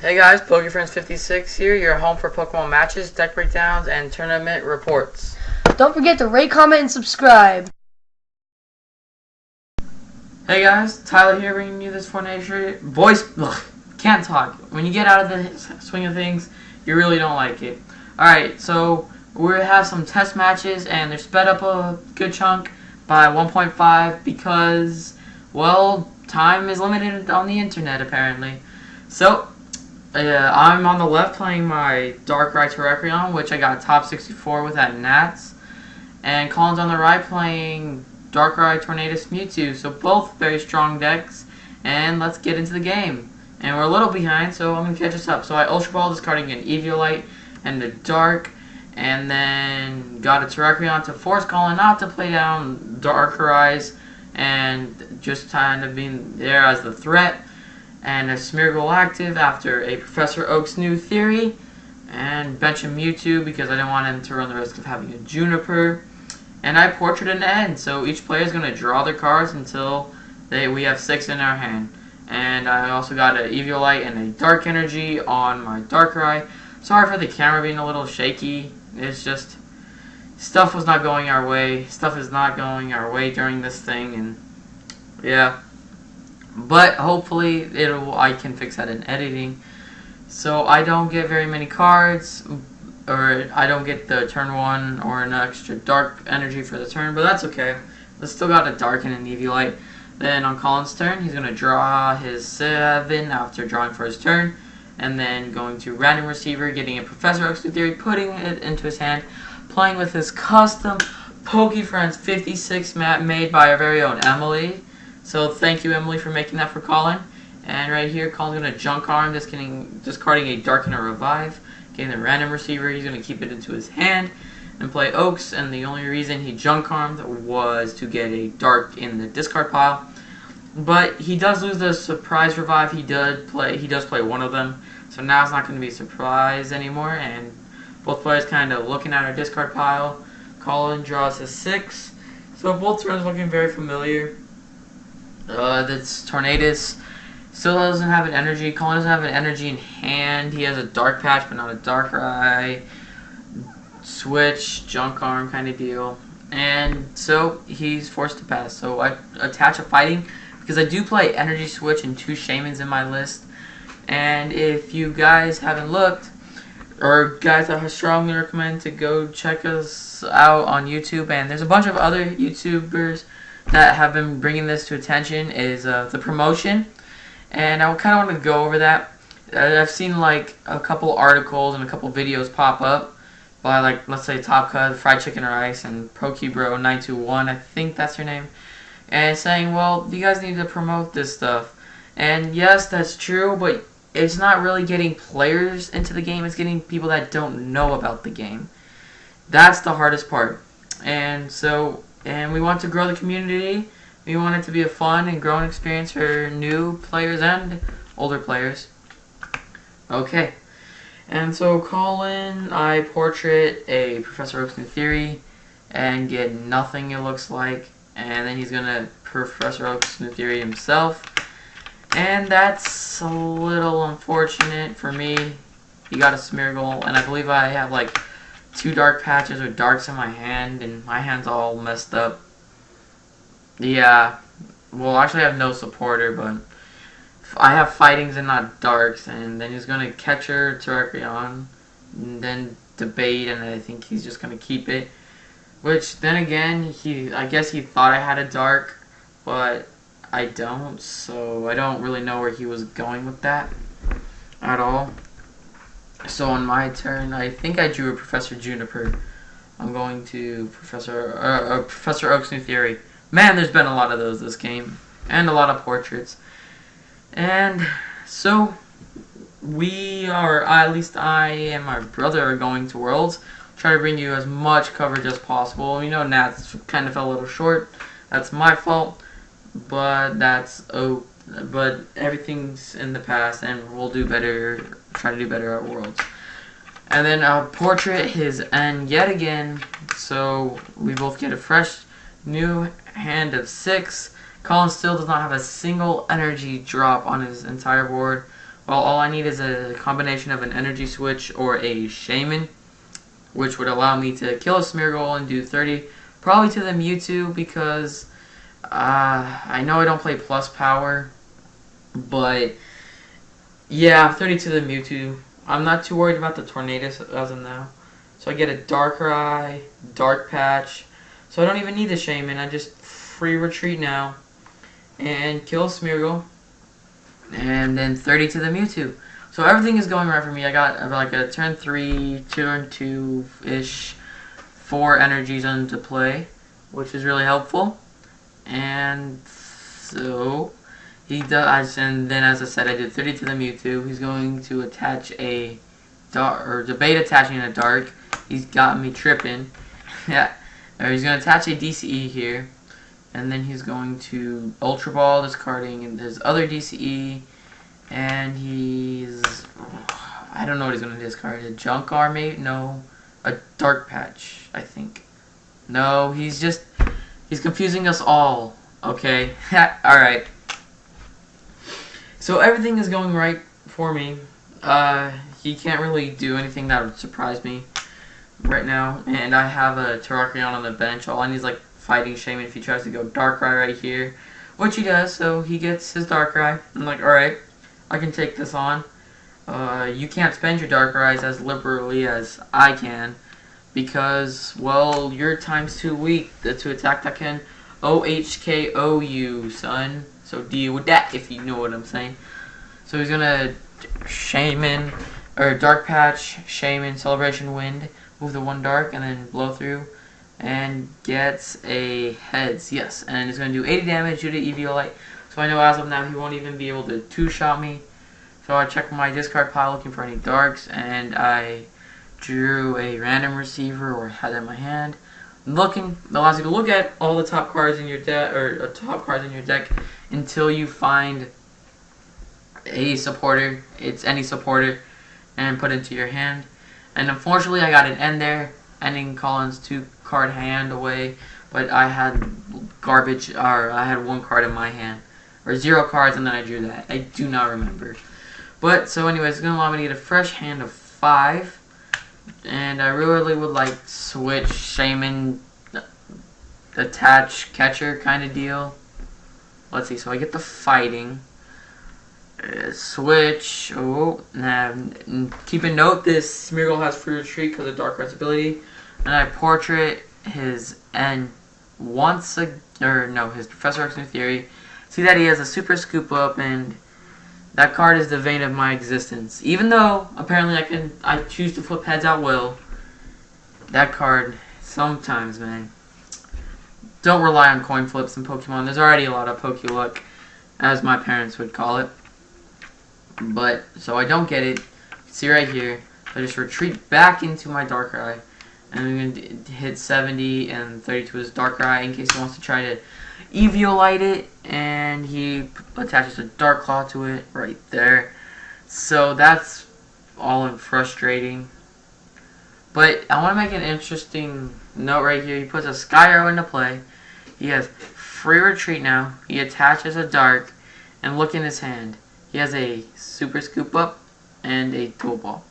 Hey guys, PokeFriends56 here, your home for Pokemon matches, deck breakdowns, and tournament reports. Don't forget to rate, comment, and subscribe. Hey guys, Tyler here bringing you this Tornadus voice. Can't talk. When you get out of the swing of things, you really don't like it. Alright, so we have some test matches, and they're sped up a good chunk by 1.5 because, well, time is limited on the internet apparently. So, I'm on the left playing my Darkari Terrakion, which I got top 64 with at Nats. And Collin's on the right playing Darkari Tornadus Mewtwo. So both very strong decks. And let's get into the game. And we're a little behind, so I'm going to catch us up. So I Ultra Ball, discarding an Eviolite and a Dark. And then got a Terrakion to force Collin not to play down Darkari's. And just kind of being there as the threat. And a Smeargle active after a Professor Oak's new theory, and bench a Mewtwo because I didn't want him to run the risk of having a Juniper. And I portrait an end, so each player is going to draw their cards until we have 6 in our hand. And I also got an Eviolite and a Dark Energy on my Darkrai. Sorry for the camera being a little shaky. It's just stuff was not going our way. Stuff is not going our way during this thing, and yeah. But hopefully I can fix that in editing. So I don't get very many cards, or I don't get the turn 1 or an extra Dark Energy for the turn, but that's okay. I still got a Dark and an Eviolite. Then on Collin's turn, he's going to draw his 7 after drawing for his turn. And then going to Random Receiver, getting a Professor Oak's new theory, putting it into his hand, playing with his custom PokeFriends56 map made by our very own Emily. So thank you, Emily, for making that for Collin. And right here, Collin's going to Junk Arm, discarding a Dark and a Revive. Getting the Random Receiver, he's going to keep it into his hand and play Oaks. And the only reason he Junk Armed was to get a Dark in the discard pile. But he does lose the Surprise Revive. He does play one of them. So now it's not going to be a surprise anymore. And both players kind of looking at our discard pile. Collin draws his 6. So both turns looking very familiar. That's Tornadus. Still doesn't have an energy. Collin doesn't have an energy in hand. He has a Dark Patch, but not a Darkrai. Switch, Junk Arm kind of deal. And so he's forced to pass. So I attach a Fighting because I do play Energy Switch and 2 Shamans in my list. And if you guys haven't looked, or guys, I strongly recommend to go check us out on YouTube. And there's a bunch of other YouTubers that have been bringing this to attention, is the promotion, and I kind of want to go over that. I've seen like a couple articles and a couple videos pop up by, like, let's say Top Cut, Fried Chicken or Ice, and Pokebro921, I think that's her name, and saying, well, you guys need to promote this stuff. And yes, that's true, but it's not really getting players into the game, it's getting people that don't know about the game. That's the hardest part. And we want to grow the community. We want it to be a fun and growing experience for new players and older players. Okay. And so Collin, I portrait a Professor Oak's new theory and get nothing, it looks like. And then he's going to Professor Oak's new theory himself. And that's a little unfortunate for me. He got a Smeargle, and I believe I have like 2 Dark Patches or Darks in my hand, and my hand's all messed up. Yeah, well, actually I have no supporter, but I have Fightings and not Darks, and then he's going to Catcher Terrakion, and then Debate, and I think he's just going to keep it. Which, then again, I guess he thought I had a Dark, but I don't, so I don't really know where he was going with that at all. So on my turn, I think I drew a Professor Juniper. I'm going to Professor Oak's new theory. Man, there's been a lot of those this game, and a lot of portraits. And so we are, at least I and my brother, are going to Worlds. Try to bring you as much coverage as possible. You know, Nats kind of fell a little short. That's my fault, but but everything's in the past, and we'll do better. Try to do better at Worlds. And then I'll portrait his end yet again, so we both get a fresh new hand of 6. Collin still does not have a single energy drop on his entire board, Well, all I need is a combination of an energy switch or a shaman, which would allow me to kill a Smeargle and do 30. Probably to the Mewtwo because I know I don't play plus power, but yeah, 30 to the Mewtwo. I'm not too worried about the Tornadus as of now. So I get a Darkrai, Dark Patch. So I don't even need the Shaman. I just free retreat now and kill Smeargle. And then 30 to the Mewtwo. So everything is going right for me. I got like a turn 3, turn 2-ish, 4 energies into play, which is really helpful. And so he does, and then as I said, I did 30 to the Mewtwo. He's going to attach a dark, or debate attaching a dark. He's got me tripping. Yeah, or he's going to attach a DCE here, and then he's going to Ultra Ball, discarding his other DCE, and I don't know what he's going to discard. A Junk Arm, maybe? No, a Dark Patch, I think. No, he's confusing us all. Okay, all right. So everything is going right for me. He can't really do anything that would surprise me right now. And I have a Terrakion on the bench. All I need is like Fighting Shaman if he tries to go Darkrai right here. Which he does, so he gets his Darkrai. I'm like, alright, I can take this on. You can't spend your Darkrai's as liberally as I can. Because, well, your time's too weak to attack that can OHKO you, son. So deal with that if you know what I'm saying. So he's gonna Shaman, or Dark Patch, Shaman, Celebration Wind, move the one dark, and then blow through, and gets a Heads, yes. And he's gonna do 80 damage due to Eviolite. So I know as of now he won't even be able to two-shot me. So I check my discard pile looking for any darks, and I drew a random receiver or had it in my hand. Looking allows you to look at all the top cards in your deck, or top cards in your deck, until you find a supporter. It's any supporter, and put it into your hand. And unfortunately, I got an end there, ending Collin's 2-card hand away. But I had garbage, or I had 1 card in my hand, or 0 cards, and then I drew that. I do not remember. But so, anyways, it's gonna allow me to get a fresh hand of 5. And I really would like switch Shaman, attach catcher kind of deal. Let's see, so I get the fighting. Switch. Oh, nah. Keep a note, this Smeargle has free retreat because of Darkrai's ability. And I portrait his N once his Professor X's New Theory. See that he has a Super Scoop Up, and that card is the vein of my existence. Even though apparently I choose to flip heads at will. That card, sometimes, man. Don't rely on coin flips in Pokemon. There's already a lot of Pokeluck, as my parents would call it. But so I don't get it. See right here. I just retreat back into my Darkrai, and I'm going to hit 70 and 30 to his Darkrai in case he wants to try to Eviolite it, and he attaches a Dark Claw to it right there. So that's all frustrating. But I want to make an interesting note right here. He puts a Sky Arrow into play. He has free retreat now. He attaches a Dark, and look in his hand. He has a Super Scoop Up and a Dual Ball.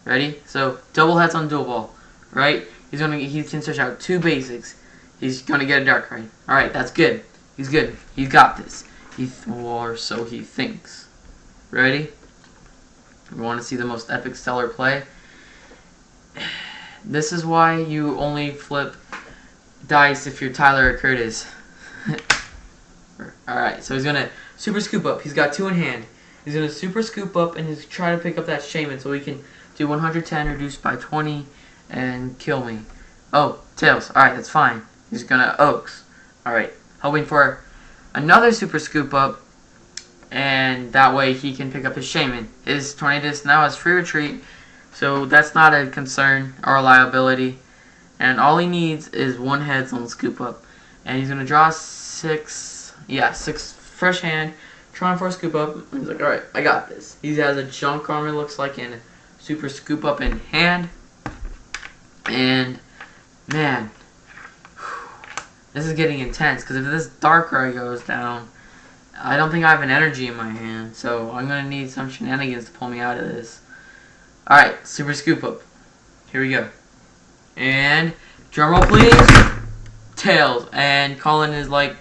Ready? So double heads on Dual Ball. Right? He can search out 2 basics. He's gonna get a Darkrai. Alright, that's good. He's good. He's got this. Or so he thinks. Ready? We want to see the most epic stellar play. This is why you only flip dice if you're Tyler or Curtis. Alright, so he's gonna Super Scoop Up. He's got 2 in hand. He's gonna Super Scoop Up and he's trying to pick up that Shaman so he can do 110 reduced by 20 and kill me. Oh, Tails. Alright, that's fine. He's gonna Oaks. Alright, hoping for another Super Scoop Up, and that way he can pick up his Shaman. His Tornadus now has free retreat, so that's not a concern or a liability. And all he needs is 1 heads on Scoop Up. And he's gonna draw 6 fresh hand, trying for a Scoop Up. He's like, alright, I got this. He has a Junk Arm, it looks like, and a Super Scoop Up in hand. And man, this is getting intense, because if this Darkrai goes down, I don't think I have an energy in my hand, so I'm gonna need some shenanigans to pull me out of this. Alright, Super Scoop Up. Here we go. And drumroll please. Tails. And Collin is like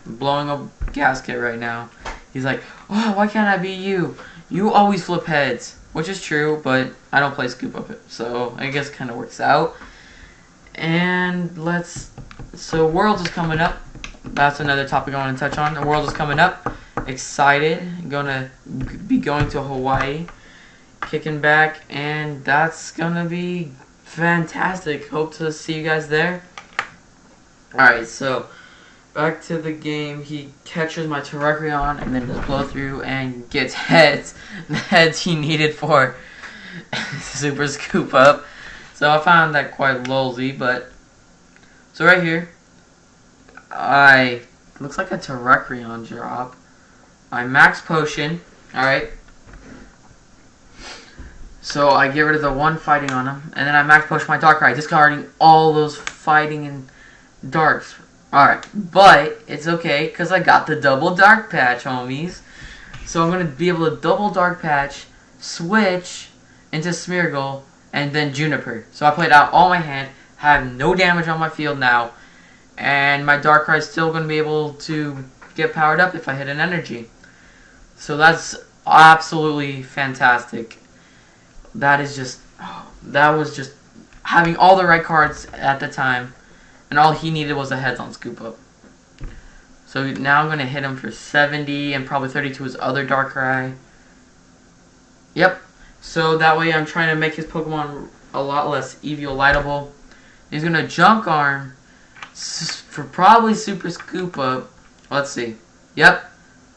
blowing a gasket right now. He's like, oh, why can't I be you? You always flip heads. Which is true, but I don't play Scoop Up, so I guess it kind of works out. And so Worlds is coming up. That's another topic I want to touch on. The World is coming up. Excited. Gonna be going to Hawaii. Kicking back, and that's gonna be fantastic. Hope to see you guys there. Alright, so back to the game. He catches my Terrakion and then does blow through and gets heads. The heads he needed for Super Scoop Up. So I found that quite lolzy, but so right here looks like a Terrakion drop. I max potion, alright. So I get rid of the one fighting on him, and then I max potion my Darkari, discarding all those fighting and darks. Alright, but it's okay, because I got the double dark patch, homies. So I'm going to be able to double dark patch, switch into Smeargle, and then Juniper. So I played out all my hand, have no damage on my field now, and my Darkrai is still going to be able to get powered up if I hit an energy. So that's absolutely fantastic. That was just having all the right cards at the time, and all he needed was a heads on Scoop Up. So now I'm going to hit him for 70 and probably 30 to his other Darkrai. Yep. So that way I'm trying to make his Pokemon a lot less Evioliteable. He's going to Junk Arm for probably Super Scoop Up. Let's see. Yep.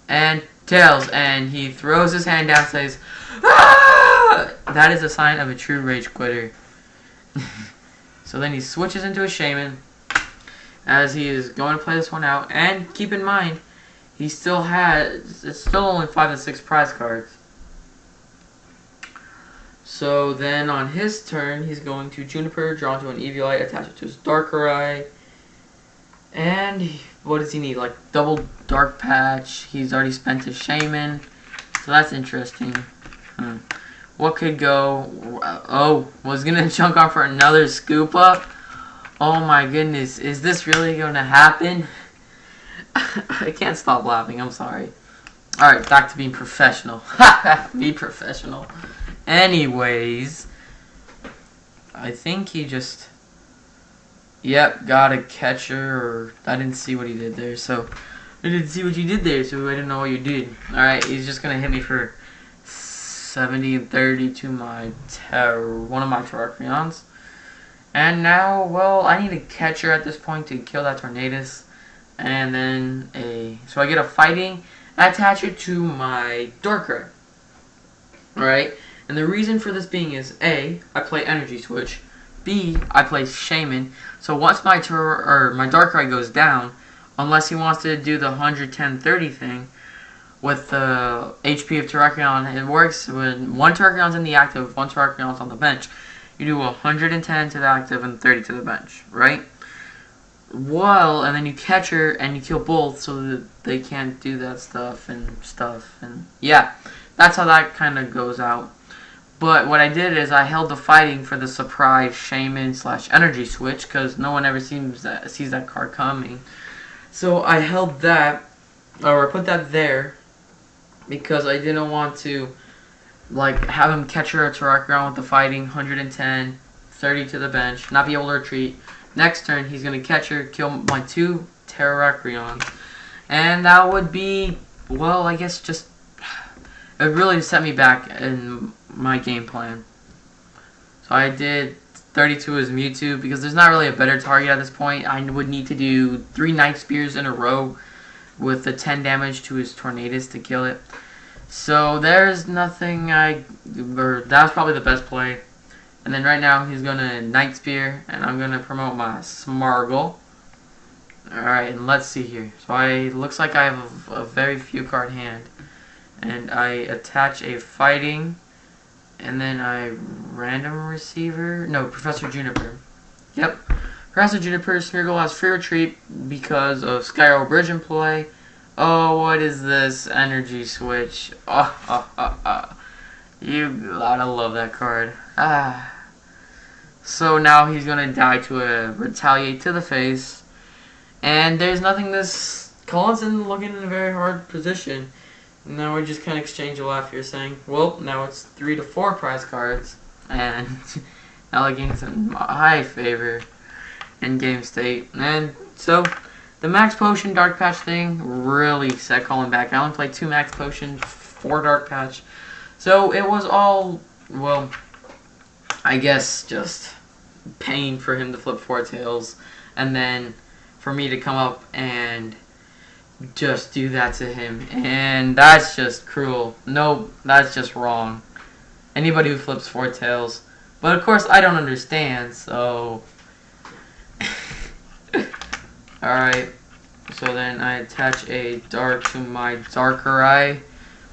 And Tails. And he throws his hand down and says, "Ah!" That is a sign of a true rage quitter. So then he switches into a Shaman as he is going to play this one out. And keep in mind, he still has, it's still only 5 and 6 prize cards. So then on his turn, he's going to Juniper, draw into an Eviolite, attach it to his Darkrai. And what does he need? Like double Dark Patch. He's already spent his Shaman. So that's interesting. What could go? Oh, was gonna Junk Arm for another Scoop Up. Oh my goodness, is this really gonna happen? I can't stop laughing. I'm sorry. All right, back to being professional. Be professional. Anyways, I think he just, yep, got a catcher. Or I didn't see what he did there. So I didn't see what you did there. So I didn't know what you did. All right, he's just gonna hit me for 70 and 30 to my one of my Terrakions. And now, well, I need a catcher at this point to kill that Tornadus. And then so I get a fighting, I attach it to my Darkrai. Alright, and the reason for this being is A, I play Energy Switch. B, I play Shaman. So once my Darkrai goes down, unless he wants to do the 110-30 thing, with the HP of Terrakion, it works when one Terrakion's in the active, one Terrakion's on the bench. You do 110 to the active and 30 to the bench, right? Well, and then you catch her and you kill both so that they can't do that stuff, and yeah, that's how that kind of goes out. But what I did is I held the fighting for the surprise Shaman / Energy Switch, because no one ever sees that card coming. So I held that, or I put that there, because I didn't want to like have him catch her a Terrakion with the fighting, 110, 30 to the bench, not be able to retreat. Next turn, he's going to catch her, kill my 2 Terrakions. And that would be, well, I guess just, it really set me back in my game plan. So I did 32 as Mewtwo, because there's not really a better target at this point. I would need to do 3 Night Spears in a row with the 10 damage to his Tornadus to kill it. So there's nothing that was probably the best play. And then right now he's going to Night Spear, and I'm going to promote my Smargle. Alright, and let's see here. So looks like I have a very few card hand. And I attach a fighting, and then I random receiver. No, Professor Juniper. Yep. Professor Juniper, Smeargle has free retreat because of Skyro Bridge in play. Oh, what is this? Energy switch. You gotta love that card. So now he's gonna die to a retaliate to the face. And there's nothing this Collin's looking in a very hard position. Now we're just kind of exchange a laugh here saying, well, now it's 3 to 4 prize cards. And now the game's in my favor in game state. And so the max potion dark patch thing really set Collin back. I only played 2 max potions, 4 dark patch. So it was all, well, I guess just pain for him to flip 4 tails. And then for me to come up and just do that to him. And that's just cruel. No, that's just wrong. Anybody who flips 4 tails. But of course I don't understand, so alright. So then I attach a dark to my Darkari.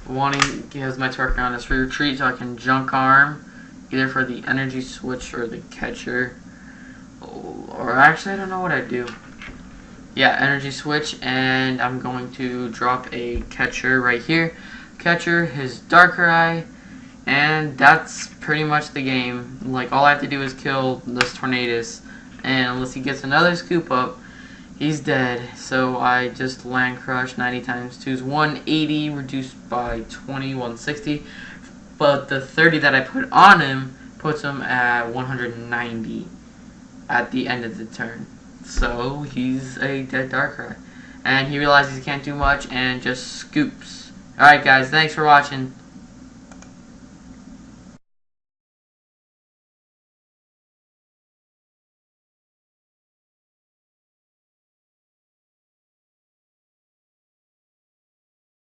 Wanting gives my Terrakion as free retreat so I can junk arm either for the energy switch or the catcher. Or actually I don't know what I do. Yeah, energy switch, and I'm going to drop a catcher right here. Catcher, his Darkari, and that's pretty much the game. Like, all I have to do is kill this Tornadus, and unless he gets another scoop up, he's dead. So I just land crush 90 times 2 is 180, reduced by 20, 160. But the 30 that I put on him puts him at 190 at the end of the turn. So he's a dead Darkrai. And he realizes he can't do much and just scoops. Alright guys, thanks for watching.